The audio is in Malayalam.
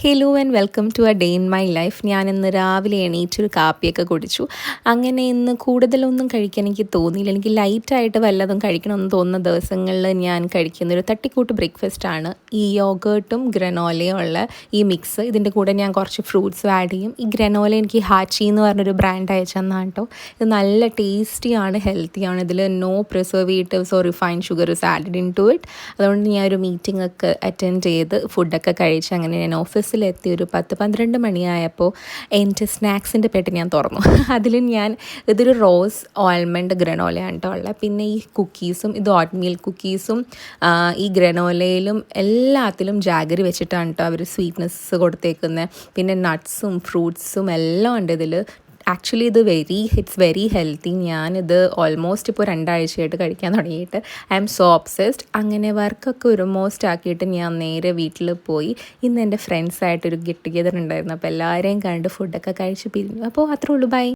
Hello and welcome to a day in my life. ഞാൻ ഇന്ന് രാവിലെ എണീറ്റൊരു കാപ്പിയൊക്കെ കുടിച്ചു. അങ്ങനെ ഇന്ന് കൂടുതലൊന്നും കഴിക്കാൻ എനിക്ക് തോന്നിയില്ല. എനിക്ക് ലൈറ്റായിട്ട് വല്ലതും കഴിക്കണമെന്ന് തോന്നുന്ന ദിവസങ്ങളിൽ ഞാൻ കഴിക്കുന്നൊരു തട്ടിക്കൂട്ട് ബ്രേക്ക്ഫാസ്റ്റാണ് ഈ യോഗേർട്ടും ഗ്രനോലയും ഉള്ള ഈ മിക്സ്. ഇതിൻ്റെ കൂടെ ഞാൻ കുറച്ച് ഫ്രൂട്ട്സും ആഡ് ചെയ്യും. ഈ ഗ്രനോല എനിക്ക് ഹാച്ചി എന്ന് പറഞ്ഞൊരു ബ്രാൻഡ് അയച്ചെന്നാണ് കേട്ടോ. ഇത് നല്ല ടേസ്റ്റിയാണ്, ഹെൽത്തിയാണ്. ഇതിൽ നോ പ്രിസർവേറ്റീവ്സോ refined sugars added into it. അതുകൊണ്ട് ഞാൻ ഒരു മീറ്റിംഗ് ഒക്കെ അറ്റൻഡ് ചെയ്ത് ഫുഡൊക്കെ കഴിച്ച് അങ്ങനെ ഞാൻ ഓഫീസിലെത്തി ഒരു 10-12 മണിയായപ്പോൾ എൻ്റെ സ്നാക്സിൻ്റെ പെട്ടി ഞാൻ തുറന്നു. അതിലും ഇതൊരു റോസ് ആൽമണ്ട് ഗ്രനോലയാണ് കേട്ടോ ഉള്ളത്. പിന്നെ ഈ കുക്കീസും, ഇത് ഓട്ട് മീൽ കുക്കീസും ഈ ഗ്രനോലയിലും എല്ലാത്തിലും ജാഗറി വെച്ചിട്ടാണ് കേട്ടോ അവർ സ്വീറ്റ്നെസ് കൊടുത്തേക്കുന്നത്. പിന്നെ നട്ട്സും ഫ്രൂട്ട്സും എല്ലാം ഉണ്ട് ഇതിൽ. Actually it's very healthy. ഞാനിത് ഓൾമോസ്റ്റ് ഇപ്പോൾ 2 ആഴ്ചയായിട്ട് കഴിക്കാൻ തുടങ്ങിയിട്ട് ഐ ആം സോ ഒബ്സെസ്ഡ്. അങ്ങനെ വർക്കൊക്കെ ഓൾമോസ്റ്റ് ആക്കിയിട്ട് ഞാൻ നേരെ വീട്ടിൽ പോയി. ഇന്ന് എൻ്റെ ഫ്രണ്ട്സായിട്ടൊരു ഗെറ്റ് ടുഗെദർ ഉണ്ടായിരുന്നു. അപ്പോൾ എല്ലാവരെയും കണ്ട് ഫുഡൊക്കെ കഴിച്ച് പിരിഞ്ഞു. അപ്പോൾ അത്രേ ഉള്ളൂ, ബൈ.